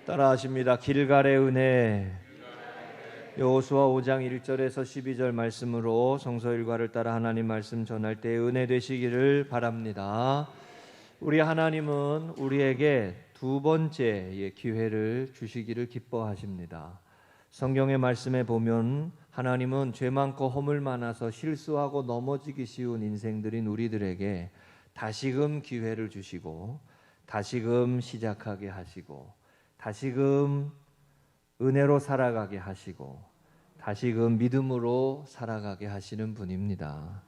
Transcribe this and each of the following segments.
따라하십니다. 길갈의 은혜. 여호수아 5장 1절에서 12절 말씀으로 성서 일과를 따라 하나님 말씀 전할 때 은혜 되시기를 바랍니다. 우리 하나님은 우리에게 두 번째의 기회를 주시기를 기뻐하십니다. 성경의 말씀에 보면 하나님은 죄 많고 허물 많아서 실수하고 넘어지기 쉬운 인생들인 우리들에게 다시금 기회를 주시고 다시금 시작하게 하시고 다시금 은혜로 살아가게 하시고 다시금 믿음으로 살아가게 하시는 분입니다.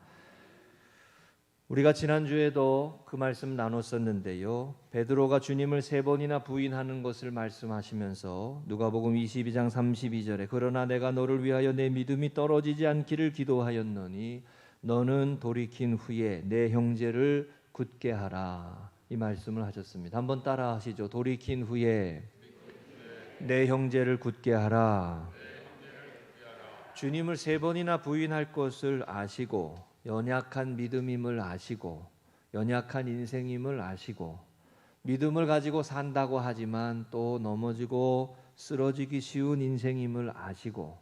우리가 지난주에도 그 말씀 나눴었는데요. 베드로가 주님을 3번이나 부인하는 것을 말씀하시면서 누가복음 22장 32절에 그러나 내가 너를 위하여 내 믿음이 떨어지지 않기를 기도하였노니 너는 돌이킨 후에 내 형제를 굳게 하라, 이 말씀을 하셨습니다. 한번 따라 하시죠. 돌이킨 후에 내 형제를 굳게 하라. 주님을 3번이나 부인할 것을 아시고 연약한 믿음임을 아시고 연약한 인생임을 아시고 믿음을 가지고 산다고 하지만 또 넘어지고 쓰러지기 쉬운 인생임을 아시고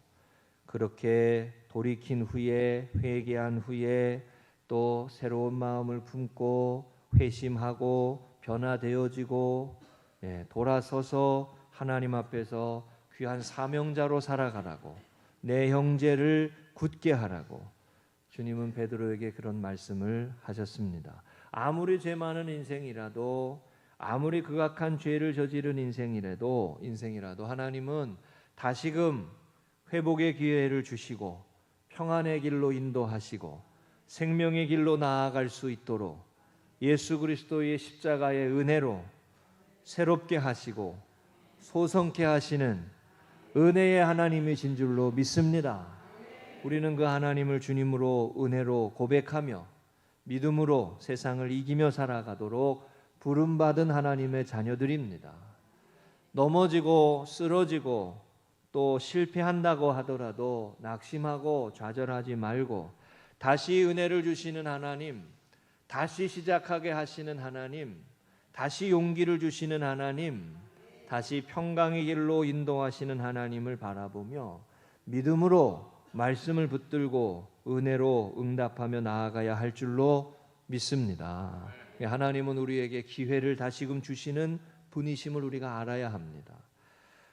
그렇게 돌이킨 후에 회개한 후에 또 새로운 마음을 품고 회심하고 변화되어지고 돌아서서 하나님 앞에서 귀한 사명자로 살아가라고 내 형제를 굳게 하라고 주님은 베드로에게 그런 말씀을 하셨습니다. 아무리 죄 많은 인생이라도 아무리 극악한 죄를 저지른 인생이라도 하나님은 다시금 회복의 기회를 주시고 평안의 길로 인도하시고 생명의 길로 나아갈 수 있도록 예수 그리스도의 십자가의 은혜로 새롭게 하시고 소성케 하시는 은혜의 하나님이신 줄로 믿습니다. 우리는 그 하나님을 주님으로 은혜로 고백하며 믿음으로 세상을 이기며 살아가도록 부름받은 하나님의 자녀들입니다. 넘어지고 쓰러지고 또 실패한다고 하더라도 낙심하고 좌절하지 말고 다시 은혜를 주시는 하나님, 다시 시작하게 하시는 하나님, 다시 용기를 주시는 하나님, 다시 평강의 길로 인도하시는 하나님을 바라보며 믿음으로 말씀을 붙들고 은혜로 응답하며 나아가야 할 줄로 믿습니다. 하나님은 우리에게 기회를 다시금 주시는 분이심을 우리가 알아야 합니다.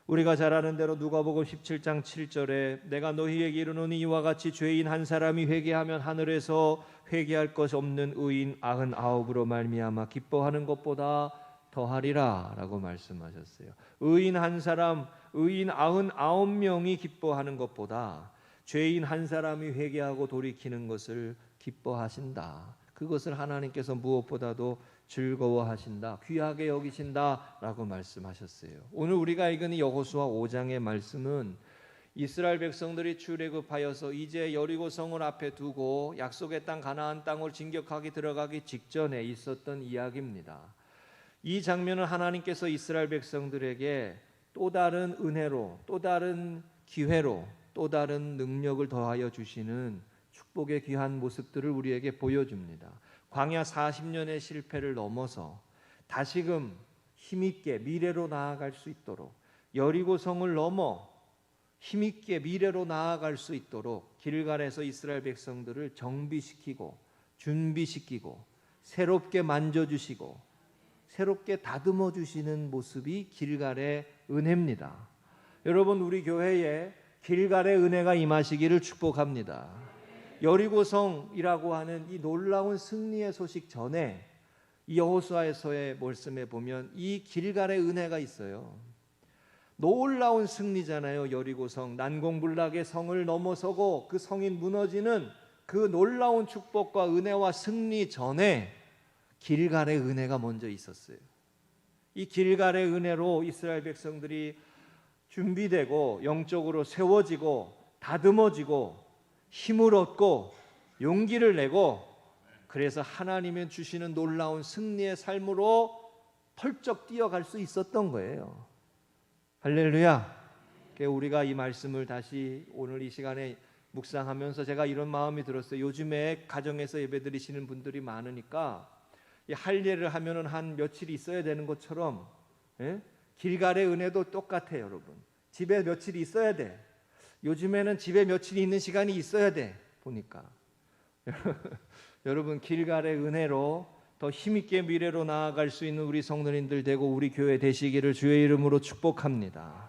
우리가 잘 아는 대로 누가복음 17장 7절에 내가 너희에게 이르노니 이와 같이 죄인 한 사람이 회개하면 하늘에서 회개할 것 없는 의인 99으로 말미암아 기뻐하는 것보다 더하리라 라고 말씀하셨어요. 의인 한 사람, 의인 99명이 기뻐하는 것보다 죄인 한 사람이 회개하고 돌이키는 것을 기뻐하신다. 그것을 하나님께서 무엇보다도 즐거워하신다, 귀하게 여기신다 라고 말씀하셨어요. 오늘 우리가 읽은 여호수아 5장의 말씀은 이스라엘 백성들이 출애굽하여서 이제 여리고성을 앞에 두고 약속의 땅 가나안 땅을 진격하기 들어가기 직전에 있었던 이야기입니다. 이 장면은 하나님께서 이스라엘 백성들에게 또 다른 은혜로, 또 다른 기회로, 또 다른 능력을 더하여 주시는 축복의 귀한 모습들을 우리에게 보여줍니다. 광야 40년의 실패를 넘어서 다시금 힘있게 미래로 나아갈 수 있도록 여리고성을 넘어 힘있게 미래로 나아갈 수 있도록 길갈에서 이스라엘 백성들을 정비시키고 준비시키고 새롭게 만져주시고 새롭게 다듬어 주시는 모습이 길갈의 은혜입니다. 여러분, 우리 교회에 길갈의 은혜가 임하시기를 축복합니다. 여리고성이라고 하는 이 놀라운 승리의 소식 전에 이 여호수아서의 말씀에 보면 이 길갈의 은혜가 있어요. 놀라운 승리잖아요. 여리고성, 난공불락의 성을 넘어서고 그 성이 무너지는 그 놀라운 축복과 은혜와 승리 전에 길갈의 은혜가 먼저 있었어요. 이 길갈의 은혜로 이스라엘 백성들이 준비되고 영적으로 세워지고 다듬어지고 힘을 얻고 용기를 내고 그래서 하나님이 주시는 놀라운 승리의 삶으로 펄쩍 뛰어갈 수 있었던 거예요. 할렐루야. 우리가 이 말씀을 다시 오늘 이 시간에 묵상하면서 제가 이런 마음이 들었어요. 요즘에 가정에서 예배드리시는 분들이 많으니까 할 일을 하면은 한 며칠이 있어야 되는 것처럼 길갈의 은혜도 똑같아요, 여러분. 집에 며칠 있어야 돼. 요즘에는 집에 며칠 있는 시간이 있어야 돼. 보니까 여러분, 길갈의 은혜로 더 힘있게 미래로 나아갈 수 있는 우리 성도님들 되고 우리 교회 되시기를 주의 이름으로 축복합니다.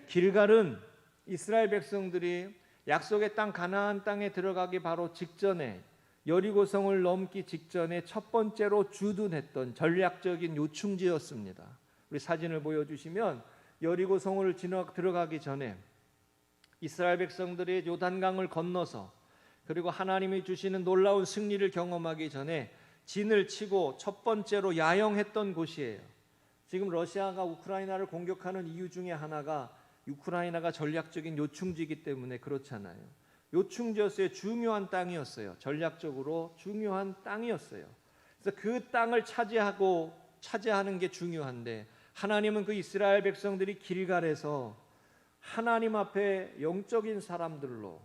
길갈은 이스라엘 백성들이 약속의 땅 가나안 땅에 들어가기 바로 직전에, 여리고성을 넘기 직전에 첫 번째로 주둔했던 전략적인 요충지였습니다. 우리 사진을 보여주시면 여리고성을 들어가기 전에 이스라엘 백성들이 요단강을 건너서, 그리고 하나님이 주시는 놀라운 승리를 경험하기 전에 진을 치고 첫 번째로 야영했던 곳이에요. 지금 러시아가 우크라이나를 공격하는 이유 중에 하나가 우크라이나가 전략적인 요충지이기 때문에 그렇잖아요. 요충지였어요. 중요한 땅이었어요. 전략적으로 중요한 땅이었어요. 그래서 그 땅을 차지하는 게 중요한데, 하나님은 그 이스라엘 백성들이 길갈에서 하나님 앞에 영적인 사람들로,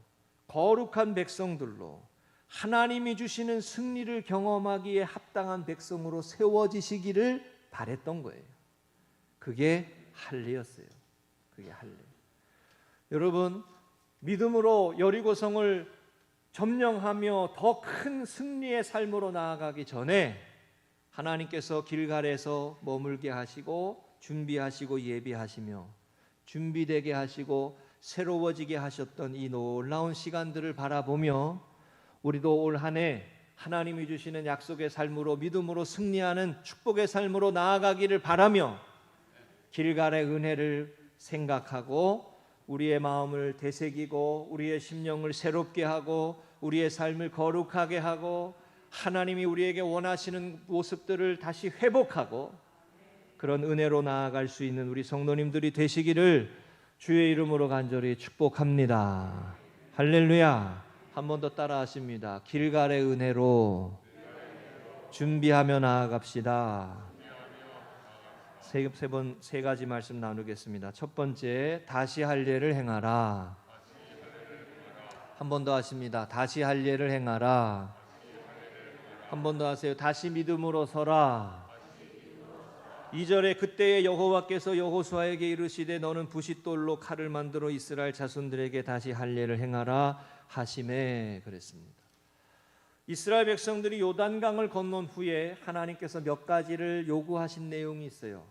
거룩한 백성들로, 하나님이 주시는 승리를 경험하기에 합당한 백성으로 세워지시기를 바랬던 거예요. 그게 할례였어요. 그게 할례. 여러분, 믿음으로 여리고성을 점령하며 더 큰 승리의 삶으로 나아가기 전에 하나님께서 길갈에서 머물게 하시고 준비하시고 예비하시며 준비되게 하시고 새로워지게 하셨던 이 놀라운 시간들을 바라보며 우리도 올 한 해 하나님이 주시는 약속의 삶으로 믿음으로 승리하는 축복의 삶으로 나아가기를 바라며 길갈의 은혜를 생각하고 우리의 마음을 되새기고 우리의 심령을 새롭게 하고 우리의 삶을 거룩하게 하고 하나님이 우리에게 원하시는 모습들을 다시 회복하고 그런 은혜로 나아갈 수 있는 우리 성도님들이 되시기를 주의 이름으로 간절히 축복합니다. 할렐루야. 한 번 더 따라하십니다. 길갈의 은혜로 준비하며 나아갑시다. 세 가지 말씀 나누겠습니다. 첫 번째, 다시 할례를 행하라. 한 번 더 하십니다. 다시 할례를 행하라. 한 번 더 하세요. 다시 믿음으로 서라. 2절에 그때의 여호와께서 여호수아에게 이르시되 너는 부싯돌로 칼을 만들어 이스라엘 자손들에게 다시 할례를 행하라 하시매 그랬습니다. 이스라엘 백성들이 요단강을 건넌 후에 하나님께서 몇 가지를 요구하신 내용이 있어요.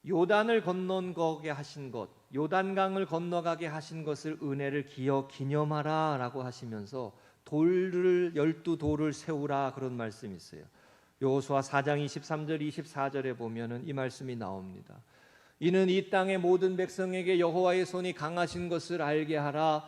요단을 건너게 하신 것, 요단강을 건너가게 하신 것을 은혜를 기념하라 라고 하시면서 12돌을 세우라 그런 말씀이 있어요. 여호수아 4장 23절 24절에 보면은 이 말씀이 나옵니다. 이는 이 땅의 모든 백성에게 여호와의 손이 강하신 것을 알게 하라.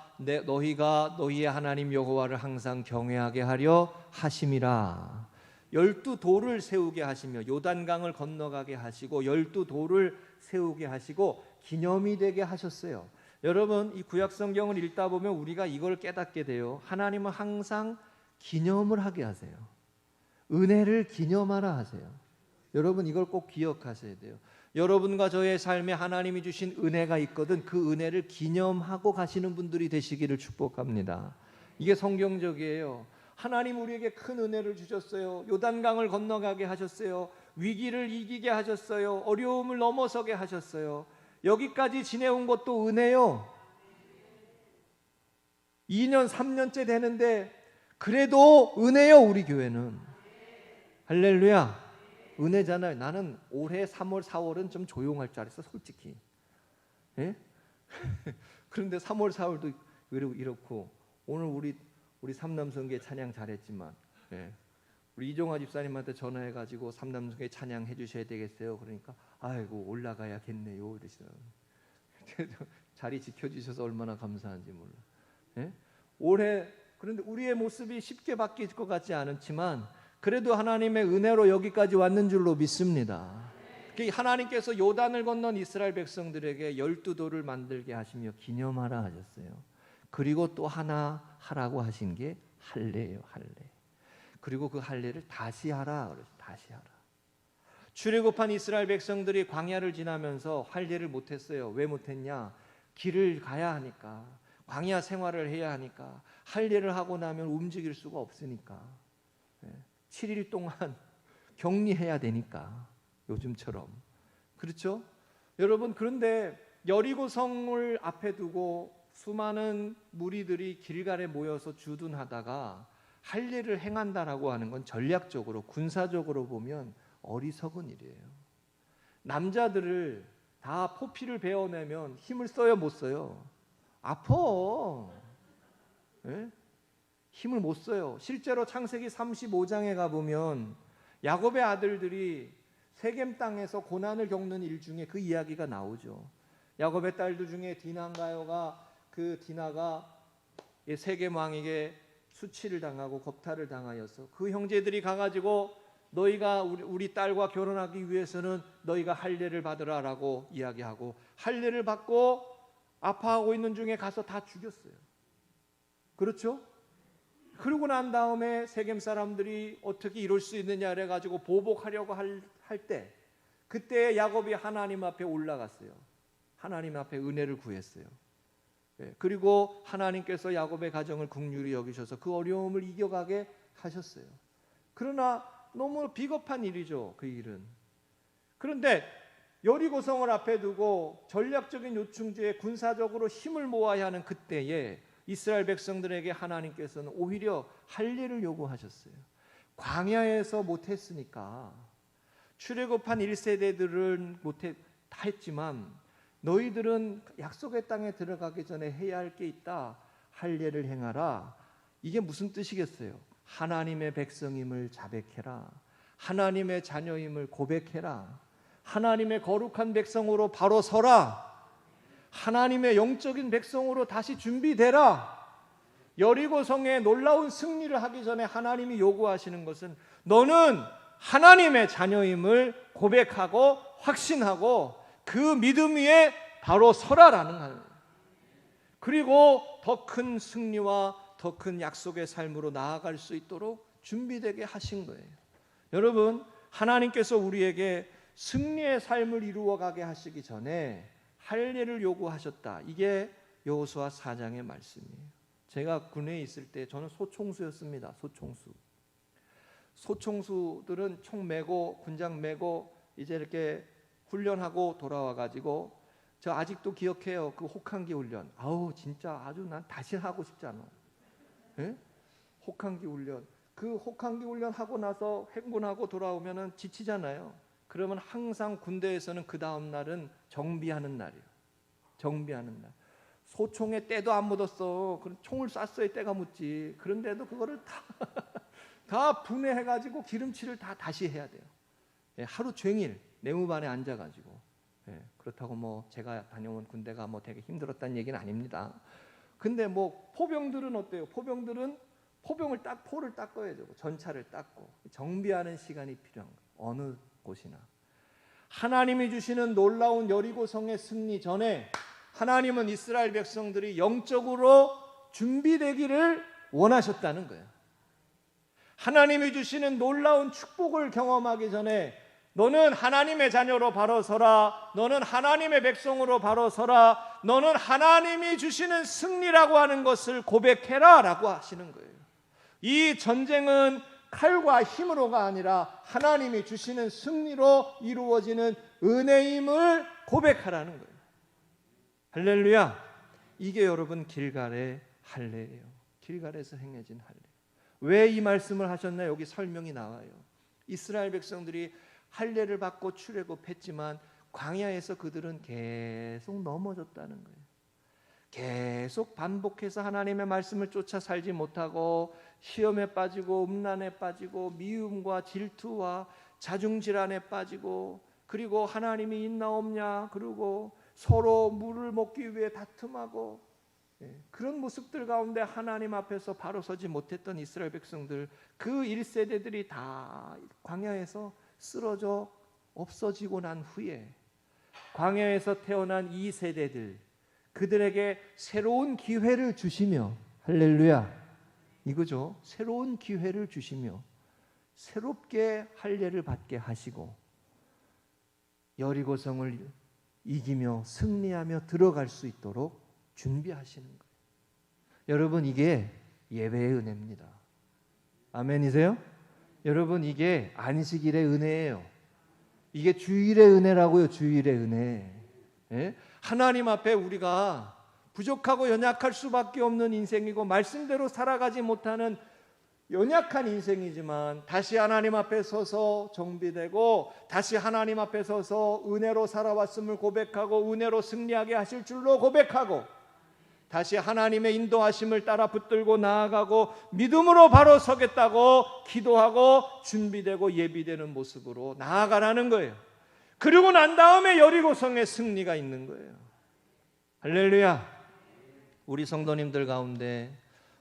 너희가 너희의 하나님 여호와를 항상 경외하게 하려 하심이라. 12돌을 세우게 하시며 요단강을 건너가게 하시고 12돌을 세우게 하시고 기념이 되게 하셨어요. 여러분, 이 구약 성경을 읽다 보면 우리가 이걸 깨닫게 돼요. 하나님은 항상 기념을 하게 하세요. 은혜를 기념하라 하세요. 여러분, 이걸 꼭 기억하셔야 돼요. 여러분과 저의 삶에 하나님이 주신 은혜가 있거든 그 은혜를 기념하고 가시는 분들이 되시기를 축복합니다. 이게 성경적이에요. 하나님 우리에게 큰 은혜를 주셨어요. 요단강을 건너가게 하셨어요. 위기를 이기게 하셨어요. 어려움을 넘어서게 하셨어요. 여기까지 지내온 것도 은혜요. 2년 3년째 되는데 그래도 은혜요. 우리 교회는 할렐루야. 은혜잖아요. 나는 올해 3월 4월은 좀 조용할 줄 알았어 솔직히. 예? 그런데 3월 4월도 이렇고 오늘 우리 삼남성계 찬양 잘했지만 예. 우리 이종화 집사님한테 전화해가지고 삼남성계 찬양 해주셔야 되겠어요. 그러니까 아이고 올라가야겠네요 이러시더라고요. 자리 지켜주셔서 얼마나 감사한지 몰라. 예? 올해 그런데 우리의 모습이 쉽게 바뀔 것 같지 않지만 그래도 하나님의 은혜로 여기까지 왔는 줄로 믿습니다. 하나님께서 요단을 건넌 이스라엘 백성들에게 12돌을 만들게 하시며 기념하라 하셨어요. 그리고 또 하나 하라고 하신 게 할례예요. 할례. 그리고 그 할례를 다시 하라 그러죠. 다시 하라. 출애굽한 이스라엘 백성들이 광야를 지나면서 할례를 못했어요. 왜 못했냐? 길을 가야 하니까, 광야 생활을 해야 하니까, 할례를 하고 나면 움직일 수가 없으니까 7일 동안 격리해야 되니까 요즘처럼. 그렇죠? 여러분, 그런데 여리고 성을 앞에 두고 수많은 무리들이 길갈에 모여서 주둔하다가 할례를 행한다라고 하는 건 전략적으로, 군사적으로 보면 어리석은 일이에요. 남자들을 다 포피를 베어내면 힘을 써요, 못 써요? 아파. 예? 힘을 못 써요. 실제로 창세기 35장에 가보면 야곱의 아들들이 세겜 땅에서 고난을 겪는 일 중에 그 이야기가 나오죠. 야곱의 딸들 중에 디나인가요가, 그 디나가 세겜 왕에게 수치를 당하고 겁탈을 당하여서 그 형제들이 가가지고 너희가 우리 딸과 결혼하기 위해서는 너희가 할례를 받으라라고 이야기하고, 할례를 받고 아파하고 있는 중에 가서 다 죽였어요. 그렇죠? 그러고 난 다음에 세겜 사람들이 어떻게 이럴 수 있느냐 그래가지고 보복하려고 할 때, 그때 야곱이 하나님 앞에 올라갔어요. 하나님 앞에 은혜를 구했어요. 그리고 하나님께서 야곱의 가정을 긍휼히 여기셔서 그 어려움을 이겨가게 하셨어요. 그러나 너무 비겁한 일이죠, 그 일은. 그런데 여리고성을 앞에 두고 전략적인 요충지에 군사적으로 힘을 모아야 하는 그때에 이스라엘 백성들에게 하나님께서는 오히려 할례를 요구하셨어요. 광야에서 못했으니까, 출애굽한 1세대들은 다 했지만 너희들은 약속의 땅에 들어가기 전에 해야 할 게 있다. 할례를 행하라. 이게 무슨 뜻이겠어요? 하나님의 백성임을 자백해라. 하나님의 자녀임을 고백해라. 하나님의 거룩한 백성으로 바로 서라. 하나님의 영적인 백성으로 다시 준비되라. 여리고성에 놀라운 승리를 하기 전에 하나님이 요구하시는 것은 너는 하나님의 자녀임을 고백하고 확신하고 그 믿음 위에 바로 서라라는 거예요. 그리고 더 큰 승리와 더 큰 약속의 삶으로 나아갈 수 있도록 준비되게 하신 거예요. 여러분, 하나님께서 우리에게 승리의 삶을 이루어가게 하시기 전에 할례를 요구하셨다. 이게 여호수아 4장의 말씀이에요. 제가 군에 있을 때 저는 소총수였습니다. 소총수들은 총 메고 군장 메고 이제 이렇게 훈련하고 돌아와 가지고, 저 아직도 기억해요. 그 혹한기 훈련. 아우 진짜 아주 난 다시 하고 싶지 않아. 예? 혹한기 훈련. 그 혹한기 훈련 하고 나서 행군하고 돌아오면은 지치잖아요. 그러면 항상 군대에서는 그 다음 날은 정비하는 날이에요. 정비하는 날. 소총에 때도 안 묻었어. 그럼 총을 쐈어야 때가 묻지. 그런데도 그거를 다 분해해가지고 기름칠을 다 다시 해야 돼요. 예, 하루 종일 내무반에 앉아가지고. 예, 그렇다고 뭐 제가 다녀온 군대가 뭐 되게 힘들었다는 얘기는 아닙니다. 근데 뭐 포병들은 어때요? 포병들은 포를 닦아야죠. 전차를 닦고 정비하는 시간이 필요한 거예요. 어느 곳이나. 하나님이 주시는 놀라운 여리고성의 승리 전에 하나님은 이스라엘 백성들이 영적으로 준비되기를 원하셨다는 거예요. 하나님이 주시는 놀라운 축복을 경험하기 전에 너는 하나님의 자녀로 바로 서라. 너는 하나님의 백성으로 바로 서라. 너는 하나님이 주시는 승리라고 하는 것을 고백해라 라고 하시는 거예요. 이 전쟁은 칼과 힘으로가 아니라 하나님이 주시는 승리로 이루어지는 은혜임을 고백하라는 거예요. 할렐루야. 이게 여러분 길갈의 할례예요. 길갈에서 행해진 할례. 왜 이 말씀을 하셨나? 여기 설명이 나와요. 이스라엘 백성들이 할례를 받고 출애굽했지만 광야에서 그들은 계속 넘어졌다는 거예요. 계속 반복해서 하나님의 말씀을 쫓아 살지 못하고 시험에 빠지고 음란에 빠지고 미움과 질투와 자중질환에 빠지고, 그리고 하나님이 있나 없냐, 그리고 서로 물을 먹기 위해 다툼하고, 그런 모습들 가운데 하나님 앞에서 바로 서지 못했던 이스라엘 백성들, 그 1세대들이 다 광야에서 쓰러져 없어지고 난 후에 광야에서 태어난 2세대들, 그들에게 새로운 기회를 주시며, 할렐루야, 이거죠. 새로운 기회를 주시며 새롭게 할례를 받게 하시고 여리고성을 이기며 승리하며 들어갈 수 있도록 준비하시는 거예요. 여러분, 이게 예배의 은혜입니다. 아멘이세요? 여러분, 이게 안식일의 은혜예요. 이게 주일의 은혜라고요. 주일의 은혜. 예? 하나님 앞에 우리가 부족하고 연약할 수밖에 없는 인생이고 말씀대로 살아가지 못하는 연약한 인생이지만 다시 하나님 앞에 서서 정비되고 다시 하나님 앞에 서서 은혜로 살아왔음을 고백하고 은혜로 승리하게 하실 줄로 고백하고 다시 하나님의 인도하심을 따라 붙들고 나아가고 믿음으로 바로 서겠다고 기도하고 준비되고 예비되는 모습으로 나아가라는 거예요. 그리고 난 다음에 여리고성의 승리가 있는 거예요. 할렐루야. 우리 성도님들 가운데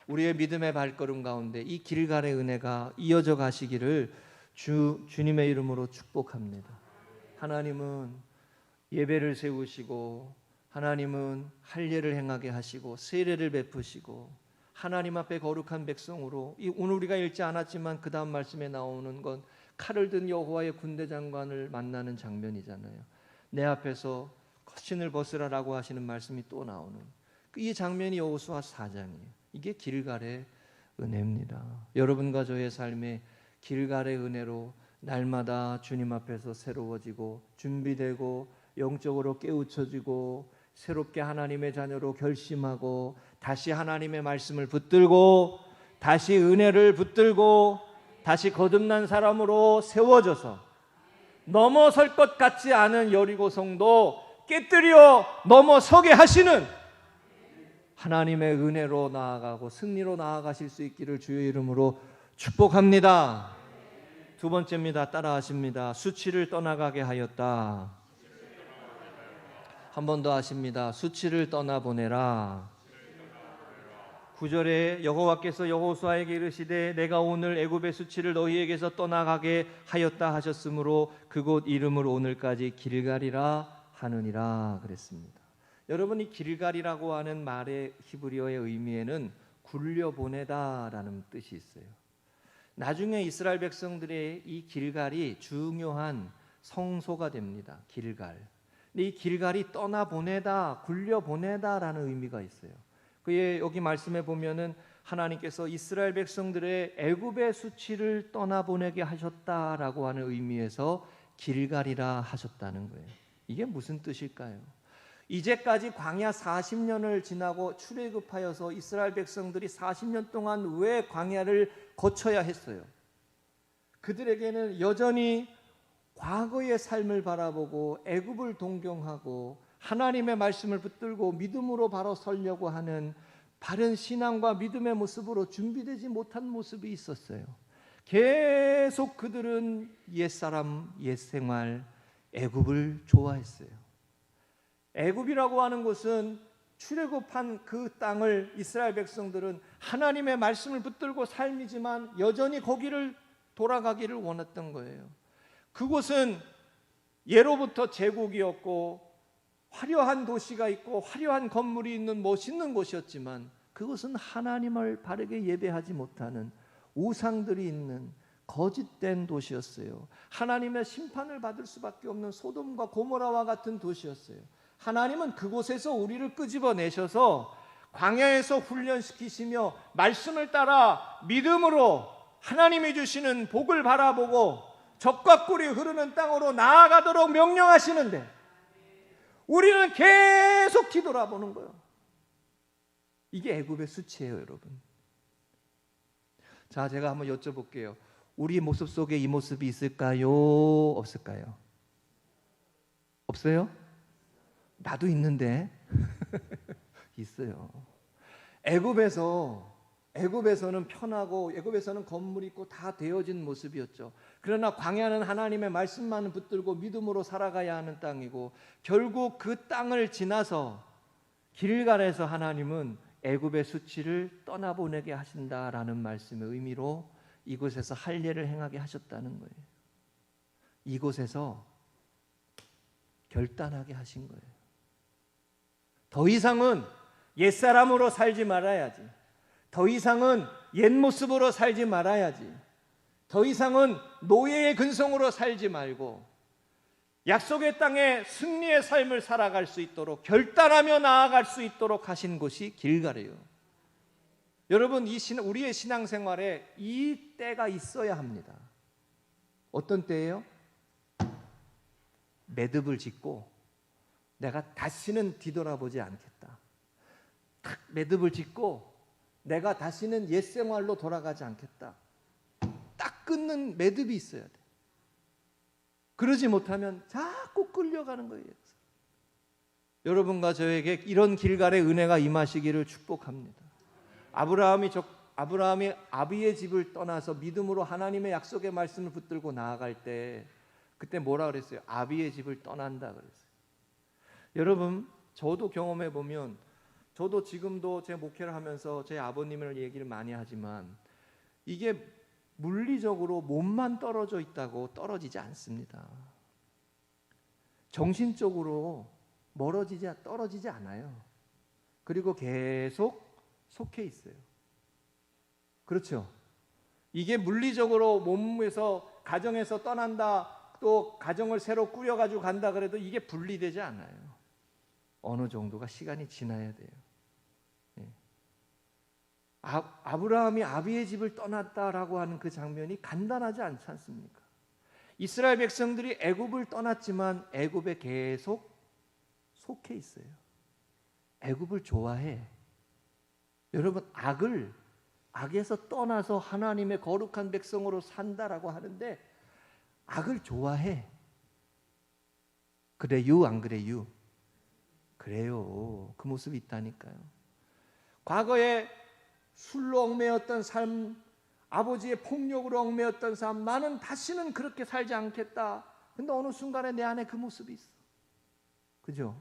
우리의 믿음의 발걸음 가운데 이 길갈의 은혜가 이어져 가시기를 주님의 이름으로 축복합니다. 하나님은 예배를 세우시고 하나님은 할례를 행하게 하시고 세례를 베푸시고 하나님 앞에 거룩한 백성으로 오늘 우리가 읽지 않았지만 그 다음 말씀에 나오는 건 칼을 든 여호와의 군대 장관을 만나는 장면이잖아요. 내 앞에서 거신을 벗으라라고 하시는 말씀이 또 나오는 이 장면이 여호수아 4장이에요. 이게 길갈의 은혜입니다. 여러분과 저의 삶에 길갈의 은혜로 날마다 주님 앞에서 새로워지고 준비되고 영적으로 깨우쳐지고 새롭게 하나님의 자녀로 결심하고 다시 하나님의 말씀을 붙들고 다시 은혜를 붙들고 다시 거듭난 사람으로 세워져서 넘어설 것 같지 않은 여리고성도 깨뜨려 넘어서게 하시는 하나님의 은혜로 나아가고 승리로 나아가실 수 있기를 주의 이름으로 축복합니다. 두 번째입니다. 따라하십니다. 수치를 떠나가게 하였다. 한 번 더 하십니다. 수치를 떠나보내라. 9절에 여호와께서 여호수아에게 이르시되 내가 오늘 애굽의 수치를 너희에게서 떠나가게 하였다 하셨으므로 그곳 이름을 오늘까지 길갈이라 하느니라 그랬습니다. 여러분, 이 길갈이라고 하는 말의 히브리어의 의미에는 굴려보내다라는 뜻이 있어요. 나중에 이스라엘 백성들의 이 길갈이 중요한 성소가 됩니다. 길갈. 근데 이 길갈이 떠나보내다, 굴려보내다라는 의미가 있어요. 그의 여기 말씀에 보면은 하나님께서 이스라엘 백성들의 애굽의 수치를 떠나보내게 하셨다라고 하는 의미에서 길갈이라 하셨다는 거예요. 이게 무슨 뜻일까요? 이제까지 광야 40년을 지나고 출애굽하여서 이스라엘 백성들이 40년 동안 왜 광야를 거쳐야 했어요? 그들에게는 여전히 과거의 삶을 바라보고 애굽을 동경하고 하나님의 말씀을 붙들고 믿음으로 바로 서려고 하는 바른 신앙과 믿음의 모습으로 준비되지 못한 모습이 있었어요. 계속 그들은 옛사람, 옛생활, 애굽을 좋아했어요. 애굽이라고 하는 곳은 출애굽한 그 땅을 이스라엘 백성들은 하나님의 말씀을 붙들고 삶이지만 여전히 거기를 돌아가기를 원했던 거예요. 그곳은 예로부터 제국이었고 화려한 도시가 있고 화려한 건물이 있는 멋있는 곳이었지만 그것은 하나님을 바르게 예배하지 못하는 우상들이 있는 거짓된 도시였어요. 하나님의 심판을 받을 수밖에 없는 소돔과 고모라와 같은 도시였어요. 하나님은 그곳에서 우리를 끄집어내셔서 광야에서 훈련시키시며 말씀을 따라 믿음으로 하나님이 주시는 복을 바라보고 젖과 꿀이 흐르는 땅으로 나아가도록 명령하시는데 우리는 계속 뒤돌아보는 거예요. 이게 애굽의 수치예요, 여러분. 자, 제가 한번 여쭤볼게요. 우리 모습 속에 이 모습이 있을까요? 없을까요? 없어요? 나도 있는데 있어요. 애굽에서는 편하고 애굽에서는 건물이 있고 다 되어진 모습이었죠. 그러나 광야는 하나님의 말씀만 붙들고 믿음으로 살아가야 하는 땅이고 결국 그 땅을 지나서 길갈에서 하나님은 애굽의 수치를 떠나보내게 하신다라는 말씀의 의미로 이곳에서 할례를 행하게 하셨다는 거예요. 이곳에서 결단하게 하신 거예요. 더 이상은 옛사람으로 살지 말아야지. 더 이상은 옛 모습으로 살지 말아야지. 더 이상은 노예의 근성으로 살지 말고 약속의 땅에 승리의 삶을 살아갈 수 있도록 결단하며 나아갈 수 있도록 하신 곳이 길갈이에요. 여러분, 우리의 신앙생활에 이 때가 있어야 합니다. 어떤 때예요? 매듭을 짓고 내가 다시는 뒤돌아보지 않겠다. 탁 매듭을 짓고 내가 다시는 옛 생활로 돌아가지 않겠다. 딱 끊는 매듭이 있어야 돼. 그러지 못하면 자꾸 끌려가는 거예요. 여러분과 저에게 이런 길갈의 은혜가 임하시기를 축복합니다. 아브라함이 아비의 집을 떠나서 믿음으로 하나님의 약속의 말씀을 붙들고 나아갈 때 그때 뭐라 그랬어요? 아비의 집을 떠난다 그랬어요. 여러분, 저도 경험해 보면, 저도 지금도 제 목회를 하면서 제 아버님을 얘기를 많이 하지만 이게 물리적으로 몸만 떨어져 있다고 떨어지지 않습니다. 정신적으로 떨어지지 않아요. 그리고 계속 속해 있어요. 그렇죠? 이게 물리적으로 몸에서, 가정에서 떠난다, 또 가정을 새로 꾸려가지고 간다 그래도 이게 분리되지 않아요. 어느 정도가 시간이 지나야 돼요. 아브라함이 아비의 집을 떠났다라고 하는 그 장면이 간단하지 않지 않습니까? 이스라엘 백성들이 애굽을 떠났지만 애굽에 계속 속해 있어요. 애굽을 좋아해. 여러분, 악에서 떠나서 하나님의 거룩한 백성으로 산다라고 하는데 악을 좋아해. 그래요, 안 그래요? 그래요. 그 모습이 있다니까요. 과거에 술로 얽매였던 삶, 아버지의 폭력으로 얽매였던 삶, 나는 다시는 그렇게 살지 않겠다. 근데 어느 순간에 내 안에 그 모습이 있어. 그죠?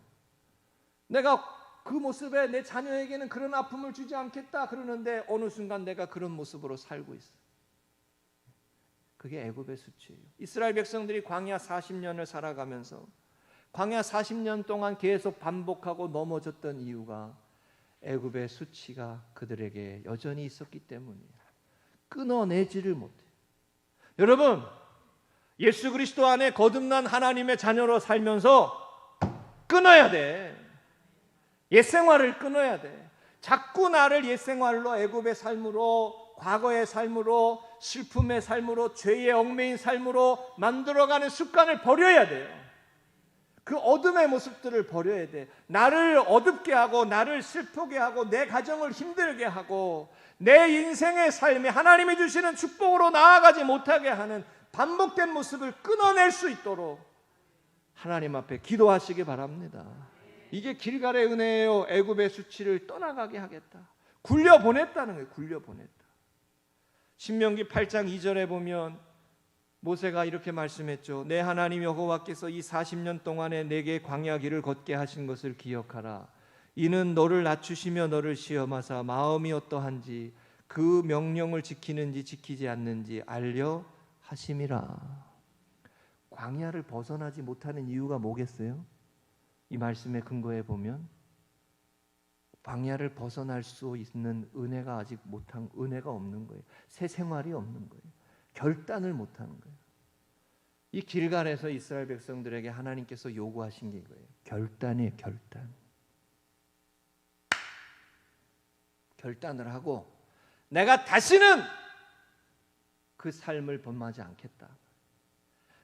내가 그 모습에 내 자녀에게는 그런 아픔을 주지 않겠다 그러는데 어느 순간 내가 그런 모습으로 살고 있어. 그게 애굽의 수치예요. 이스라엘 백성들이 광야 40년을 살아가면서 광야 40년 동안 계속 반복하고 넘어졌던 이유가 애굽의 수치가 그들에게 여전히 있었기 때문이에요. 끊어내지를 못해요. 여러분, 예수 그리스도 안에 거듭난 하나님의 자녀로 살면서 끊어야 돼. 옛생활을 끊어야 돼. 자꾸 나를 옛생활로, 애굽의 삶으로, 과거의 삶으로, 슬픔의 삶으로, 죄의 얽매인 삶으로 만들어가는 습관을 버려야 돼요. 그 어둠의 모습들을 버려야 돼. 나를 어둡게 하고 나를 슬프게 하고 내 가정을 힘들게 하고 내 인생의 삶에 하나님이 주시는 축복으로 나아가지 못하게 하는 반복된 모습을 끊어낼 수 있도록 하나님 앞에 기도하시기 바랍니다. 이게 길갈의 은혜예요. 애굽의 수치를 떠나가게 하겠다. 굴려보냈다는 거예요. 굴려보냈다. 신명기 8장 2절에 보면 모세가 이렇게 말씀했죠. 내 하나님 여호와께서 이 40년 동안에 내게 광야 길을 걷게 하신 것을 기억하라. 이는 너를 낮추시며 너를 시험하사 마음이 어떠한지 그 명령을 지키는지 지키지 않는지 알려 하심이라. 광야를 벗어나지 못하는 이유가 뭐겠어요? 이 말씀의 근거에 보면 광야를 벗어날 수 있는 은혜가 아직 못한, 은혜가 없는 거예요. 새 생활이 없는 거예요. 결단을 못하는 거예요. 이 길갈에서 이스라엘 백성들에게 하나님께서 요구하신 게 이거예요. 결단이에요. 결단. 결단을 하고 내가 다시는 그 삶을 범하지 않겠다.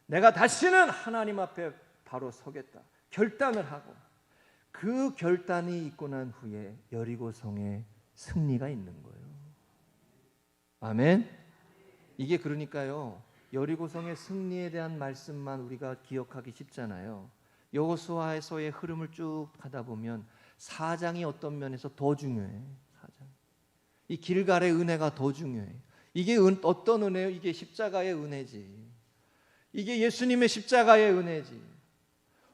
내가 다시는 하나님 앞에 바로 서겠다. 결단을 하고 그 결단이 있고 난 후에 여리고성에 승리가 있는 거예요. 아멘. 이게 그러니까요, 여리고성의 승리에 대한 말씀만 우리가 기억하기 쉽잖아요. 여호수아에서의 흐름을 쭉 가다 보면 4장이 어떤 면에서 더 중요해. 4장. 이 길갈의 은혜가 더 중요해. 이게 어떤 은혜요? 이게 십자가의 은혜지. 이게 예수님의 십자가의 은혜지.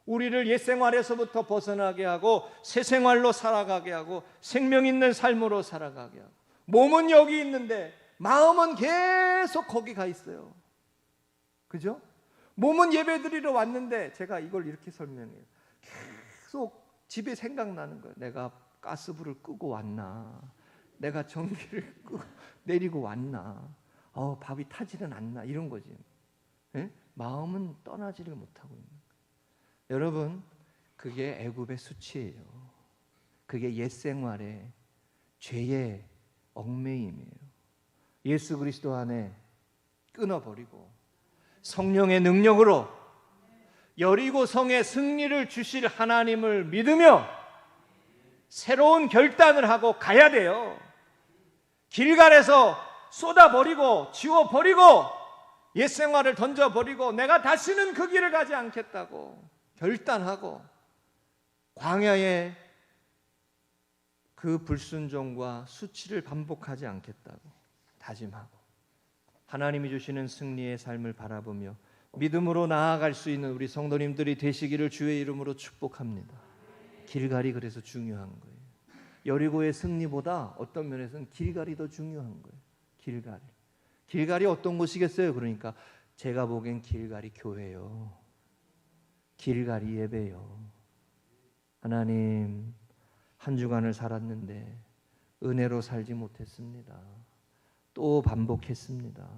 우리를 옛 생활에서부터 벗어나게 하고 새 생활로 살아가게 하고 생명 있는 삶으로 살아가게 하고, 몸은 여기 있는데 마음은 계속 거기 가 있어요. 그죠? 몸은 예배드리러 왔는데, 제가 이걸 이렇게 설명해요. 계속 집에 생각나는 거예요. 내가 가스불을 끄고 왔나? 내가 전기를 내리고 왔나? 밥이 타지는 않나? 이런 거지. 예? 마음은 떠나지를 못하고 있는 거예요. 여러분, 그게 애굽의 수치예요. 그게 옛 생활의 죄의 얽매임이에요. 예수 그리스도 안에 끊어버리고 성령의 능력으로 여리고 성에 승리를 주실 하나님을 믿으며 새로운 결단을 하고 가야 돼요. 길갈에서 쏟아버리고 지워버리고 옛 생활을 던져버리고 내가 다시는 그 길을 가지 않겠다고 결단하고 광야에 그 불순종과 수치를 반복하지 않겠다고 다짐하고 하나님이 주시는 승리의 삶을 바라보며 믿음으로 나아갈 수 있는 우리 성도님들이 되시기를 주의 이름으로 축복합니다. 길갈이 그래서 중요한 거예요. 여리고의 승리보다 어떤 면에서는 길갈이 더 중요한 거예요. 길갈이 어떤 곳이겠어요? 그러니까 제가 보기엔 길갈이 교회요. 길갈이 예배요. 하나님, 한 주간을 살았는데 은혜로 살지 못했습니다. 또 반복했습니다.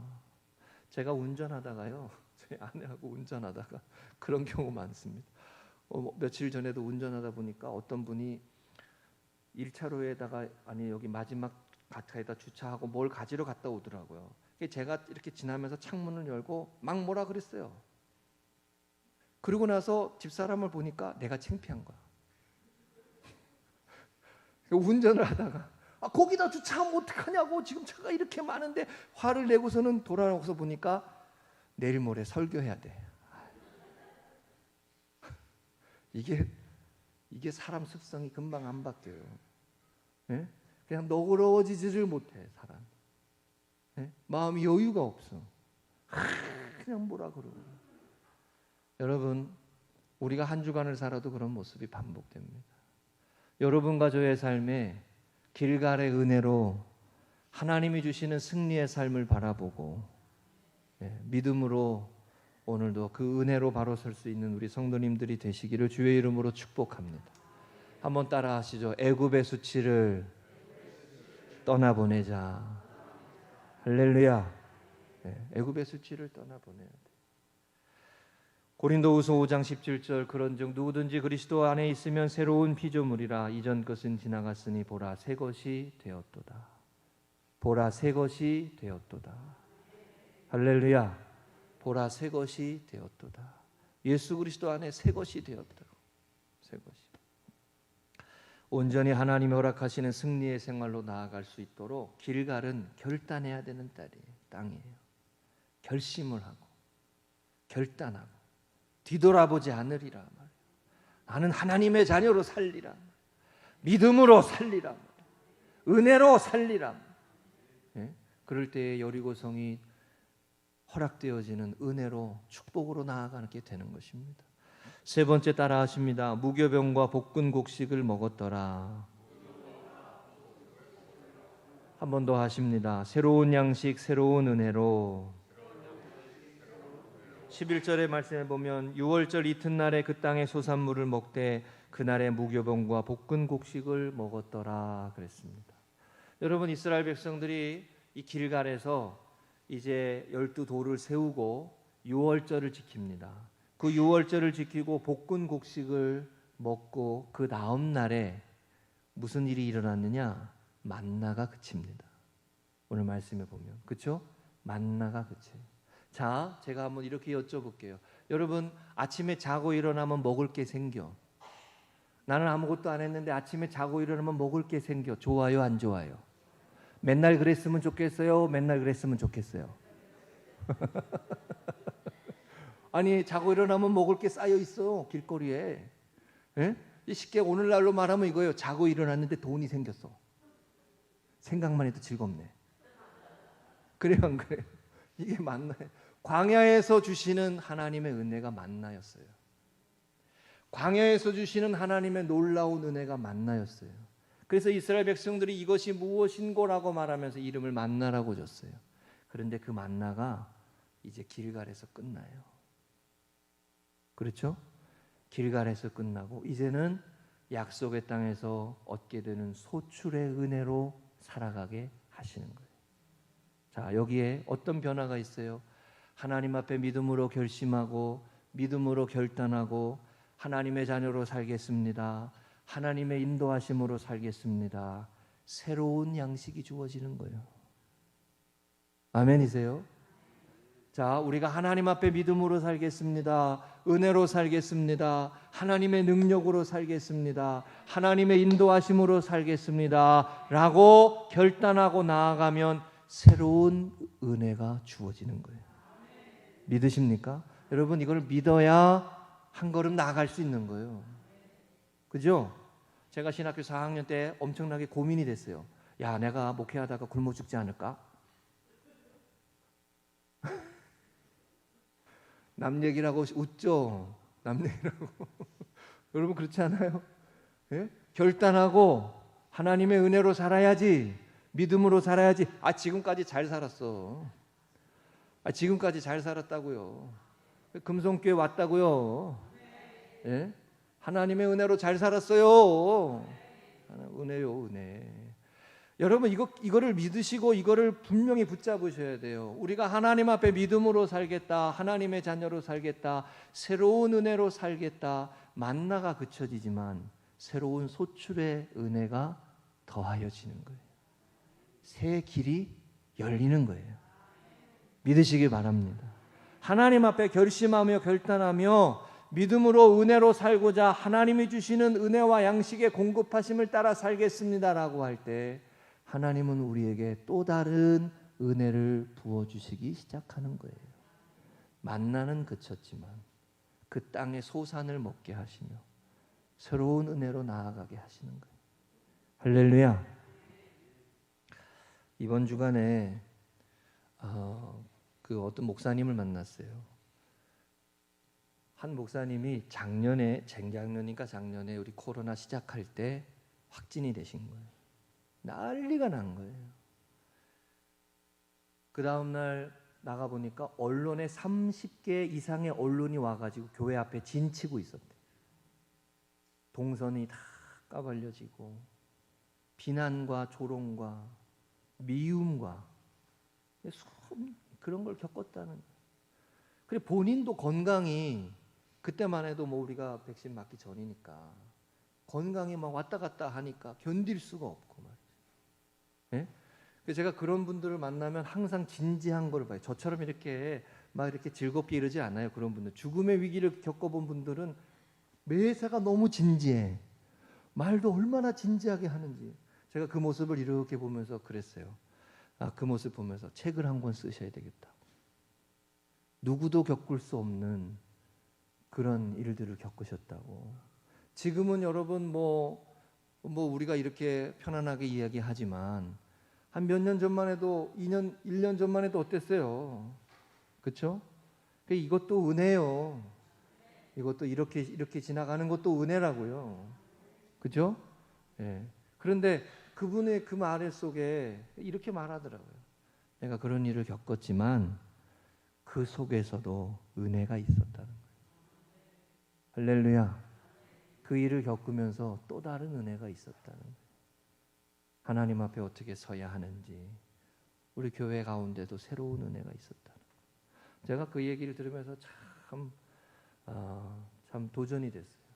제가 운전하다가요, 저희 아내하고 운전하다가 그런 경우 많습니다. 며칠 전에도 운전하다 보니까 어떤 분이 1차로에다가 아니 여기 마지막 가까이다 주차하고 뭘 가지러 갔다 오더라고요. 제가 이렇게 지나면서 창문을 열고 막 뭐라 그랬어요. 그러고 나서 집사람을 보니까 내가 창피한 거야. 운전을 하다가 거기다 주차하면 어떡하냐고, 지금 차가 이렇게 많은데, 화를 내고서는 돌아오서 보니까 내일 모레 설교해야 돼. 이게 사람 습성이 금방 안 바뀌어요. 예? 그냥 너그러워지지를 못해 사람. 예? 마음이 여유가 없어. 그냥 뭐라 그러고. 여러분, 우리가 한 주간을 살아도 그런 모습이 반복됩니다. 여러분과 저의 삶에 길갈의 은혜로 하나님이 주시는 승리의 삶을 바라보고 믿음으로 오늘도 그 은혜로 바로 설 수 있는 우리 성도님들이 되시기를 주의 이름으로 축복합니다. 한번 따라 하시죠. 애굽의 수치를 떠나보내자. 할렐루야. 애굽의 수치를 떠나보내야 돼. 고린도후서 5장 17절 그런즉 누구든지 그리스도 안에 있으면 새로운 피조물이라 이전 것은 지나갔으니 보라 새 것이 되었도다. 보라 새 것이 되었도다. 할렐루야. 보라 새 것이 되었도다. 예수 그리스도 안에 새 것이 되었다. 새 것이. 온전히 하나님이 허락하시는 승리의 생활로 나아갈 수 있도록 길갈은 결단해야 되는 땅이에요. 결심을 하고 결단하고 뒤돌아보지 않으리라 말이에요. 나는 하나님의 자녀로 살리라. 믿음으로 살리라. 은혜로 살리라. 예? 그럴 때에 여리고성이 허락되어지는 은혜로 축복으로 나아가게 되는 것입니다. 세 번째 따라 하십니다. 무교병과 볶은 곡식을 먹었더라. 한 번 더 하십니다. 새로운 양식 새로운 은혜로. 11절의 말씀에 보면 6월절 이튿날에 그 땅의 소산물을 먹되 그날에 무교병과 볶은 곡식을 먹었더라 그랬습니다. 여러분, 이스라엘 백성들이 이 길갈에서 이제 12도를 세우고 6월절을 지킵니다. 그 6월절을 지키고 볶은 곡식을 먹고 그 다음 날에 무슨 일이 일어났느냐? 만나가 그칩니다. 오늘 말씀에 보면 그렇죠? 만나가 그쳐요. 자, 제가 한번 이렇게 여쭤볼게요. 여러분, 아침에 자고 일어나면 먹을 게 생겨. 나는 아무것도 안 했는데 아침에 자고 일어나면 먹을 게 생겨. 좋아요, 안 좋아요? 맨날 그랬으면 좋겠어요? 맨날 그랬으면 좋겠어요? 아니, 자고 일어나면 먹을 게 쌓여 있어, 길거리에. 예? 쉽게 오늘날로 말하면 이거예요. 자고 일어났는데 돈이 생겼어. 생각만 해도 즐겁네. 그래요, 안 그래요? 이게 만나요. 광야에서 주시는 하나님의 은혜가 만나였어요. 광야에서 주시는 하나님의 놀라운 은혜가 만나였어요. 그래서 이스라엘 백성들이 이것이 무엇인고라고 말하면서 이름을 만나라고 줬어요. 그런데 그 만나가 이제 길갈에서 끝나요. 그렇죠? 길갈에서 끝나고 이제는 약속의 땅에서 얻게 되는 소출의 은혜로 살아가게 하시는 거예요. 자, 여기에 어떤 변화가 있어요? 하나님 앞에 믿음으로 결심하고 믿음으로 결단하고 하나님의 자녀로 살겠습니다. 하나님의 인도하심으로 살겠습니다. 새로운 양식이 주어지는 거예요. 아멘이세요? 자, 우리가 하나님 앞에 믿음으로 살겠습니다. 은혜로 살겠습니다. 하나님의 능력으로 살겠습니다. 하나님의 인도하심으로 살겠습니다. 라고 결단하고 나아가면 새로운 은혜가 주어지는 거예요. 믿으십니까? 여러분, 이걸 믿어야 한 걸음 나아갈 수 있는 거예요. 그죠? 제가 신학교 4학년 때 엄청나게 고민이 됐어요. 야, 내가 목회하다가 굶어 죽지 않을까? 남 얘기라고 웃죠? 남 얘기라고. 여러분 그렇지 않아요? 예? 결단하고 하나님의 은혜로 살아야지, 믿음으로 살아야지. 지금까지 잘 살았어. 지금까지 잘 살았다고요. 금송교회 왔다고요. 예? 하나님의 은혜로 잘 살았어요. 은혜요, 은혜. 여러분 이거를 믿으시고 이거를 분명히 붙잡으셔야 돼요. 우리가 하나님 앞에 믿음으로 살겠다, 하나님의 자녀로 살겠다, 새로운 은혜로 살겠다. 만나가 그쳐지지만 새로운 소출의 은혜가 더하여지는 거예요. 새 길이 열리는 거예요. 믿으시기 바랍니다. 하나님 앞에 결심하며 결단하며 믿음으로 은혜로 살고자 하나님이 주시는 은혜와 양식의 공급하심을 따라 살겠습니다라고 할 때 하나님은 우리에게 또 다른 은혜를 부어주시기 시작하는 거예요. 만나는 그쳤지만 그 땅의 소산을 먹게 하시며 새로운 은혜로 나아가게 하시는 거예요. 할렐루야. 이번 주간에 어떤 목사님을 만났어요. 한 목사님이 작년에 우리 코로나 시작할 때 확진이 되신 거예요. 난리가 난 거예요. 그 다음날 나가보니까 언론에 30개 이상의 언론이 와가지고 교회 앞에 진치고 있었대. 동선이 다 까발려지고 비난과 조롱과 미움과 그런 걸 겪었다는 거예요. 그래 본인도 건강이 그때만 해도 우리가 백신 맞기 전이니까 건강이 막 왔다 갔다 하니까 견딜 수가 없고 말이죠. 예? 제가 그런 분들을 만나면 항상 진지한 걸 봐요. 저처럼 이렇게 즐겁게 이러지 않아요. 그런 분들 죽음의 위기를 겪어본 분들은 매사가 너무 진지해. 말도 얼마나 진지하게 하는지. 제가 그 모습을 이렇게 보면서 그랬어요. 그 모습 보면서 책을 한 권 쓰셔야 되겠다. 누구도 겪을 수 없는 그런 일들을 겪으셨다고. 지금은 여러분 우리가 이렇게 편안하게 이야기하지만 한 몇 년 전만 해도 1년 전만 해도 어땠어요? 그렇죠? 이것도 은혜요. 이것도 이렇게 지나가는 것도 은혜라고요. 그렇죠? 예. 그런데 그분의 그 말 속에 이렇게 말하더라고요. 내가 그런 일을 겪었지만 그 속에서도 은혜가 있었다는 거예요. 할렐루야. 그 일을 겪으면서 또 다른 은혜가 있었다는 거예요. 하나님 앞에 어떻게 서야 하는지, 우리 교회 가운데도 새로운 은혜가 있었다는 거예요. 제가 그 얘기를 들으면서 참 도전이 됐어요.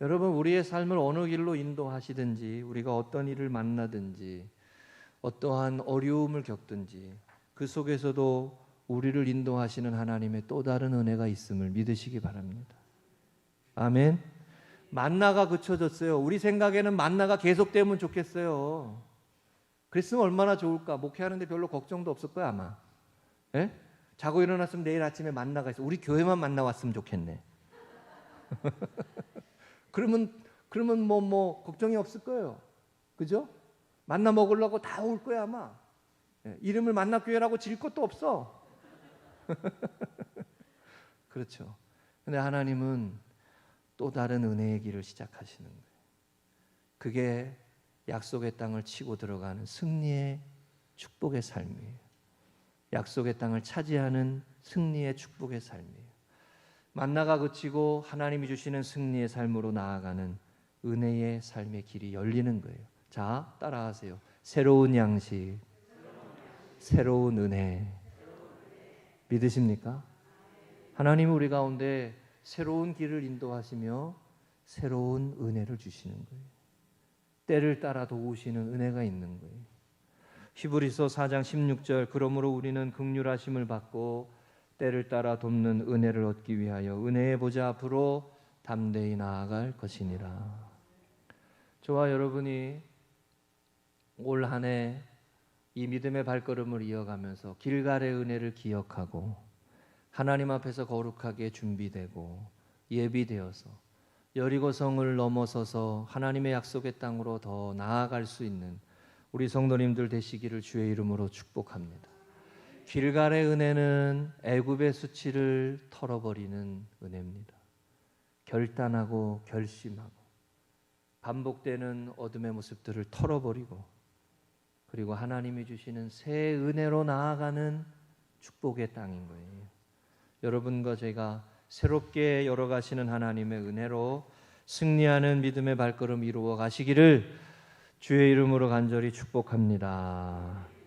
여러분 우리의 삶을 어느 길로 인도하시든지, 우리가 어떤 일을 만나든지, 어떠한 어려움을 겪든지 그 속에서도 우리를 인도하시는 하나님의 또 다른 은혜가 있음을 믿으시기 바랍니다. 아멘. 만나가 그쳐졌어요. 우리 생각에는 만나가 계속되면 좋겠어요. 그랬으면 얼마나 좋을까. 목회하는데 별로 걱정도 없을 거야 아마. 예? 자고 일어났으면 내일 아침에 만나가 있어. 우리 교회만 만나 왔으면 좋겠네. 그러면 걱정이 없을 거예요. 그죠? 만나 먹으려고 다 올 거야 아마. 예, 이름을 만나교회라고 지을 것도 없어. 그렇죠. 근데 하나님은 또 다른 은혜의 길을 시작하시는 거예요. 그게 약속의 땅을 치고 들어가는 승리의 축복의 삶이에요. 약속의 땅을 차지하는 승리의 축복의 삶이에요. 만나가 그치고 하나님이 주시는 승리의 삶으로 나아가는 은혜의 삶의 길이 열리는 거예요. 자, 따라하세요. 새로운 양식, 새로운 은혜. 믿으십니까? 하나님은 우리 가운데 새로운 길을 인도하시며 새로운 은혜를 주시는 거예요. 때를 따라 도우시는 은혜가 있는 거예요. 히브리서 4장 16절 그러므로 우리는 긍휼하심을 받고 때를 따라 돕는 은혜를 얻기 위하여 은혜의 보좌 앞으로 담대히 나아갈 것이니라. 저와 여러분이 올 한 해 이 믿음의 발걸음을 이어가면서 길갈의 은혜를 기억하고 하나님 앞에서 거룩하게 준비되고 예비되어서 여리고성을 넘어서서 하나님의 약속의 땅으로 더 나아갈 수 있는 우리 성도님들 되시기를 주의 이름으로 축복합니다. 길갈의 은혜는 애굽의 수치를 털어버리는 은혜입니다. 결단하고 결심하고 반복되는 어둠의 모습들을 털어버리고 그리고 하나님이 주시는 새 은혜로 나아가는 축복의 땅인 거예요. 여러분과 제가 새롭게 열어가시는 하나님의 은혜로 승리하는 믿음의 발걸음 이루어 가시기를 주의 이름으로 간절히 축복합니다.